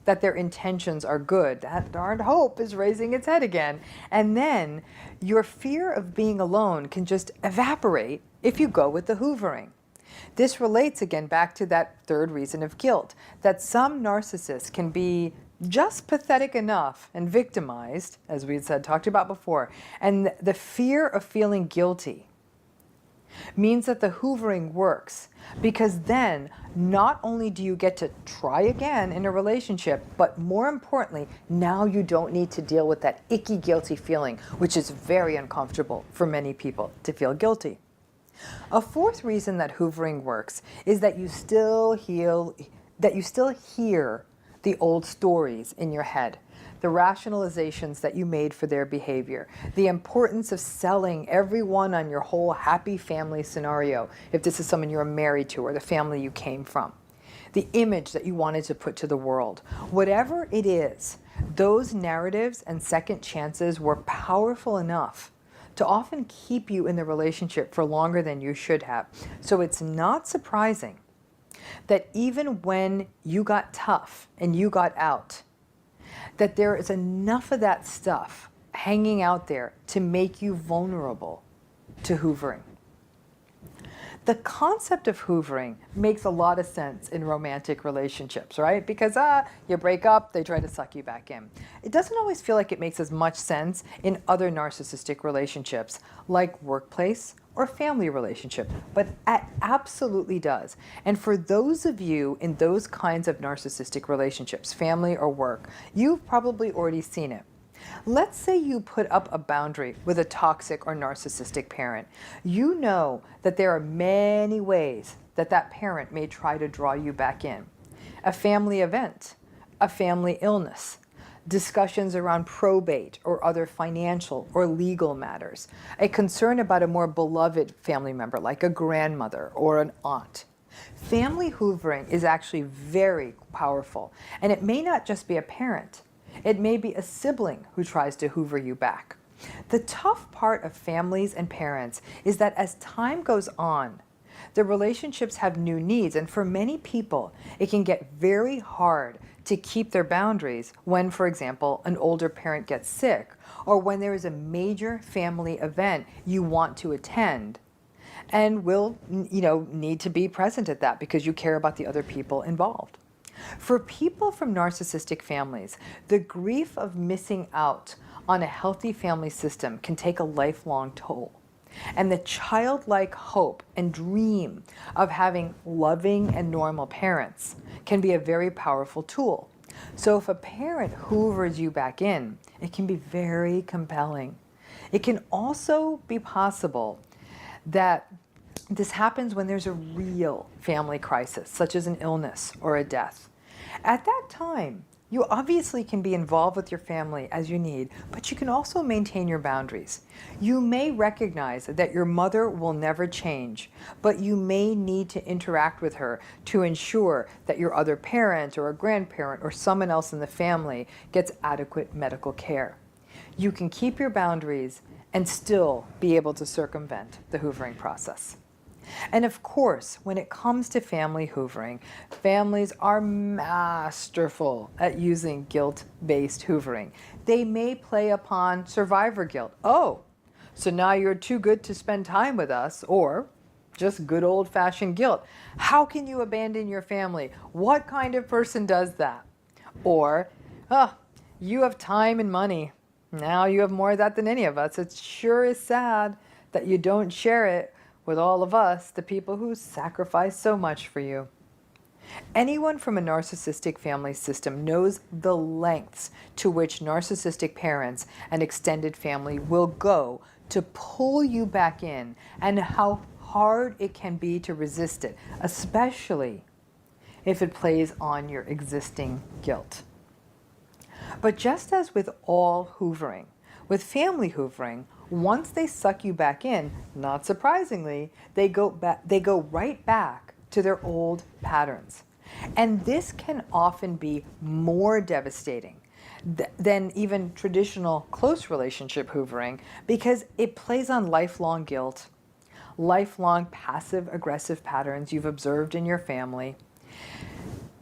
that their intentions are good. That darn hope is raising its head again. And then your fear of being alone can just evaporate if you go with the hoovering. This relates again back to that third reason of guilt, that some narcissists can be just pathetic enough and victimized, as we had said, talked about before, and the fear of feeling guilty means that the hoovering works, because then not only do you get to try again in a relationship, but more importantly, now you don't need to deal with that icky, guilty feeling, which is very uncomfortable for many people to feel guilty. A fourth reason that hoovering works is that you still hear the old stories in your head, the rationalizations that you made for their behavior, the importance of selling everyone on your whole happy family scenario, if this is someone you're married to or the family you came from, the image that you wanted to put to the world. Whatever it is, those narratives and second chances were powerful enough to often keep you in the relationship for longer than you should have. So it's not surprising that even when you got tough and you got out, that there is enough of that stuff hanging out there to make you vulnerable to hoovering. The concept of hoovering makes a lot of sense in romantic relationships, right? Because you break up, they try to suck you back in. It doesn't always feel like it makes as much sense in other narcissistic relationships, like workplace or family relationship, but it absolutely does. And for those of you in those kinds of narcissistic relationships, family or work, you've probably already seen it. Let's say you put up a boundary with a toxic or narcissistic parent. You know that there are many ways that that parent may try to draw you back in. A family event, a family illness, discussions around probate or other financial or legal matters, a concern about a more beloved family member like a grandmother or an aunt. Family hoovering is actually very powerful, and it may not just be a parent. It may be a sibling who tries to hoover you back. The tough part of families and parents is that as time goes on, the relationships have new needs, and for many people, it can get very hard to keep their boundaries when, for example, an older parent gets sick, or when there is a major family event you want to attend and will, need to be present at that because you care about the other people involved. For people from narcissistic families, the grief of missing out on a healthy family system can take a lifelong toll. And the childlike hope and dream of having loving and normal parents can be a very powerful tool. So if a parent hoovers you back in, it can be very compelling. It can also be possible that this happens when there's a real family crisis, such as an illness or a death. At that time, you obviously can be involved with your family as you need, but you can also maintain your boundaries. You may recognize that your mother will never change, but you may need to interact with her to ensure that your other parent or a grandparent or someone else in the family gets adequate medical care. You can keep your boundaries and still be able to circumvent the hoovering process. And of course, when it comes to family hoovering, families are masterful at using guilt-based hoovering. They may play upon survivor guilt. Oh, so now you're too good to spend time with us, or just good old-fashioned guilt. How can you abandon your family? What kind of person does that? Or, you have time and money. Now you have more of that than any of us. It sure is sad that you don't share it with all of us, the people who sacrifice so much for you. Anyone from a narcissistic family system knows the lengths to which narcissistic parents and extended family will go to pull you back in, and how hard it can be to resist it, especially if it plays on your existing guilt. But just as with all hoovering, with family hoovering, once they suck you back in, not surprisingly, they go right back to their old patterns. And this can often be more devastating than even traditional close relationship hoovering, because it plays on lifelong guilt, lifelong passive-aggressive patterns you've observed in your family.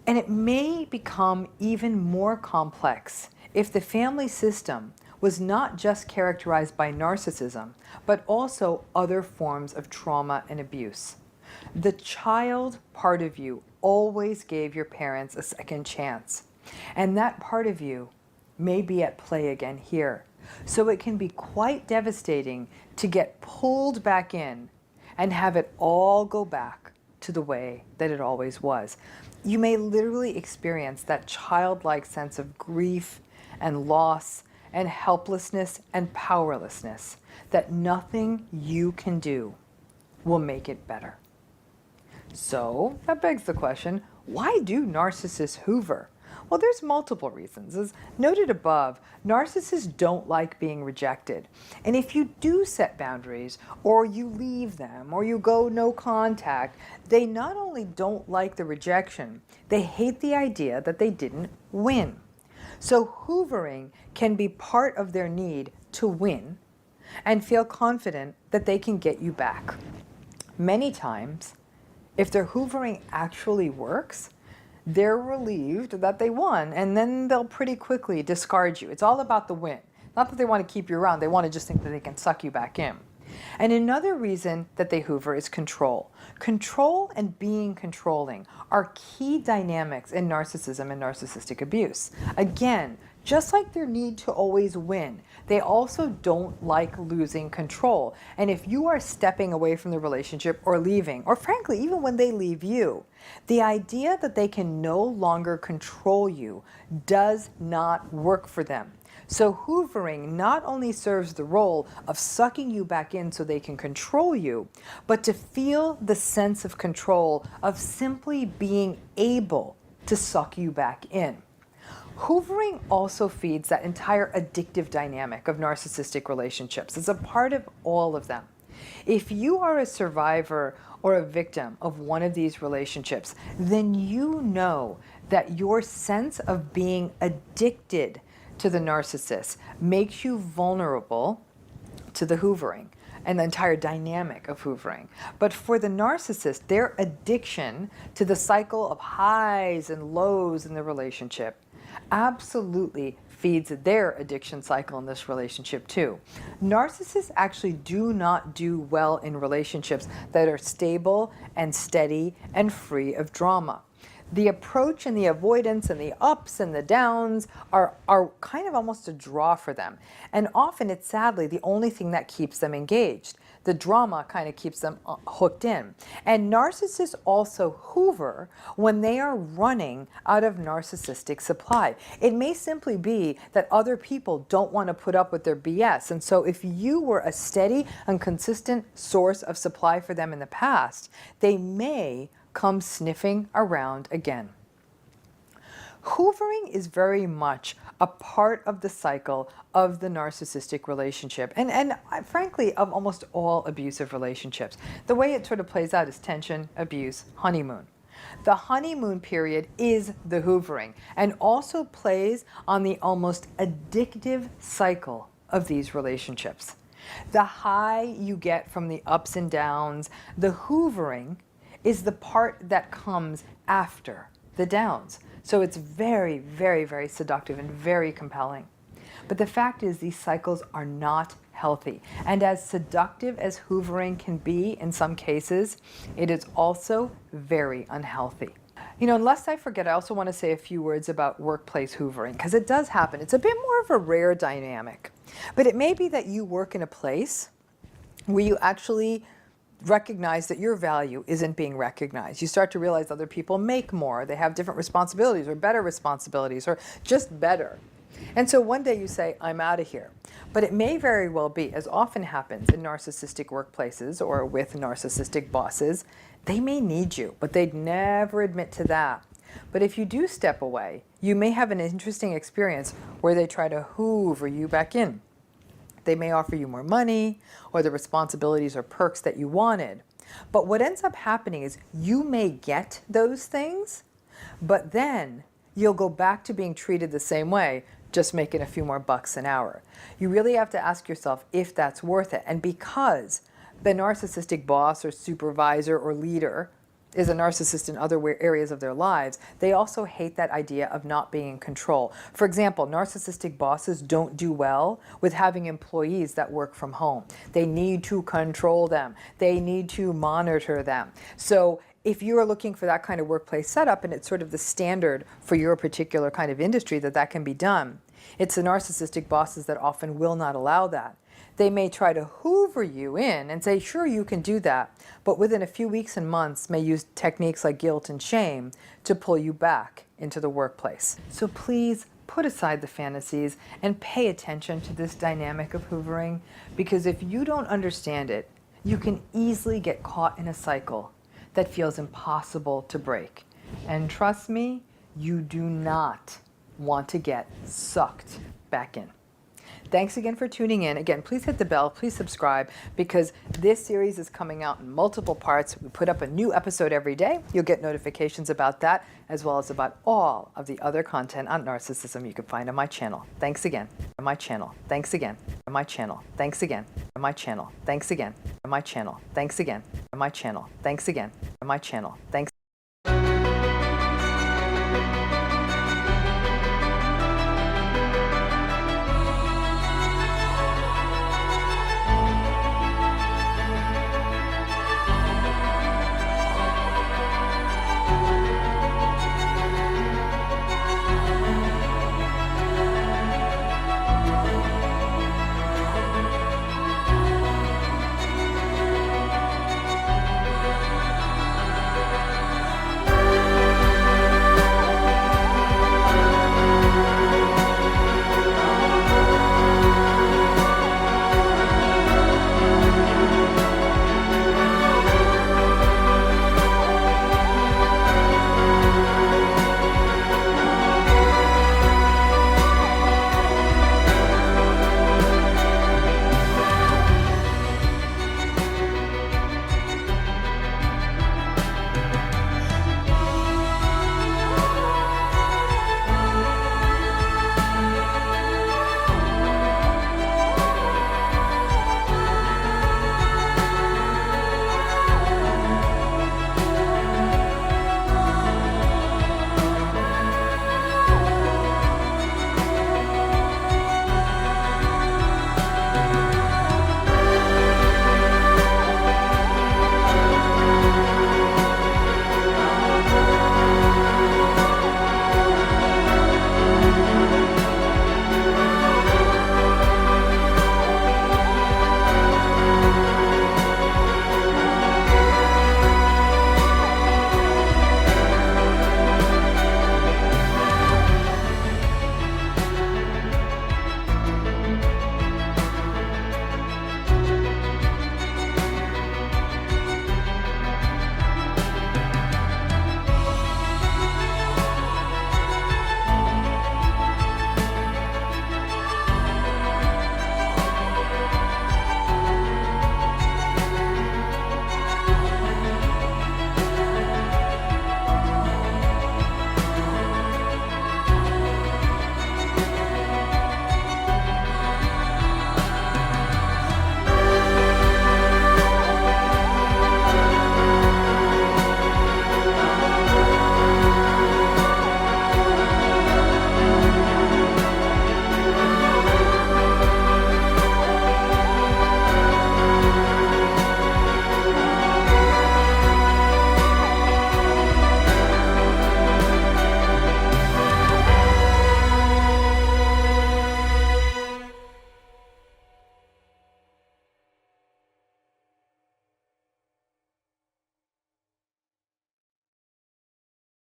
And it may become even more complex if the family system was not just characterized by narcissism, but also other forms of trauma and abuse. The child part of you always gave your parents a second chance, and that part of you may be at play again here. So it can be quite devastating to get pulled back in and have it all go back to the way that it always was. You may literally experience that childlike sense of grief and loss and helplessness and powerlessness that nothing you can do will make it better. So that begs the question, why do narcissists hoover? Well, there's multiple reasons. As noted above, narcissists don't like being rejected. And if you do set boundaries, or you leave them, or you go no contact, they not only don't like the rejection, they hate the idea that they didn't win. So hoovering can be part of their need to win and feel confident that they can get you back. Many times, if their hoovering actually works, they're relieved that they won, and then they'll pretty quickly discard you. It's all about the win. Not that they want to keep you around, they want to just think that they can suck you back in. And another reason that they hoover is control. Control and being controlling are key dynamics in narcissism and narcissistic abuse. Again, just like their need to always win, they also don't like losing control. And if you are stepping away from the relationship or leaving, or frankly, even when they leave you, the idea that they can no longer control you does not work for them. So hoovering not only serves the role of sucking you back in so they can control you, but to feel the sense of control of simply being able to suck you back in. Hoovering also feeds that entire addictive dynamic of narcissistic relationships. It's a part of all of them. If you are a survivor or a victim of one of these relationships, then you know that your sense of being addicted to the narcissist makes you vulnerable to the hoovering and the entire dynamic of hoovering. But for the narcissist, their addiction to the cycle of highs and lows in the relationship absolutely feeds their addiction cycle in this relationship too. Narcissists actually do not do well in relationships that are stable and steady and free of drama. The approach and the avoidance and the ups and the downs are kind of almost a draw for them. And often it's sadly the only thing that keeps them engaged. The drama kind of keeps them hooked in. And narcissists also hoover when they are running out of narcissistic supply. It may simply be that other people don't want to put up with their BS. And so if you were a steady and consistent source of supply for them in the past, they may come sniffing around again. Hoovering is very much a part of the cycle of the narcissistic relationship and frankly of almost all abusive relationships. The way it sort of plays out is tension, abuse, honeymoon. The honeymoon period is the hoovering and also plays on the almost addictive cycle of these relationships. The high you get from the ups and downs, the hoovering is the part that comes after the downs. So it's very, very, very seductive and very compelling. But the fact is these cycles are not healthy. And as seductive as hoovering can be in some cases, it is also very unhealthy. You know, lest I forget, I also want to say a few words about workplace hoovering, because it does happen. It's a bit more of a rare dynamic. But it may be that you work in a place where you actually recognize that your value isn't being recognized. You start to realize other people make more, they have different responsibilities or better responsibilities or just better. And so one day you say, I'm out of here. But it may very well be, as often happens in narcissistic workplaces or with narcissistic bosses, they may need you, but they'd never admit to that. But if you do step away, you may have an interesting experience where they try to hoover you back in. They may offer you more money or the responsibilities or perks that you wanted. But what ends up happening is you may get those things, but then you'll go back to being treated the same way, just making a few more bucks an hour. You really have to ask yourself if that's worth it. And because the narcissistic boss or supervisor or leader is a narcissist in other areas of their lives, they also hate that idea of not being in control. For example, narcissistic bosses don't do well with having employees that work from home. They need to control them. They need to monitor them. So if you are looking for that kind of workplace setup, and it's sort of the standard for your particular kind of industry that can be done, it's the narcissistic bosses that often will not allow that. They may try to hoover you in and say, sure, you can do that, but within a few weeks and months may use techniques like guilt and shame to pull you back into the workplace. So please put aside the fantasies and pay attention to this dynamic of hoovering, because if you don't understand it, you can easily get caught in a cycle that feels impossible to break. And trust me, you do not want to get sucked back in. Thanks again for tuning in. Again, please hit the bell, please subscribe, because this series is coming out in multiple parts. We put up a new episode every day. You'll get notifications about that, as well as about all of the other content on narcissism you can find on my channel. Thanks again. On my channel. Thanks again. On my channel. Thanks again. On my channel. Thanks again. On my channel. Thanks again. On my channel. Thanks again. On my channel. Thanks.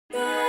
Yeah.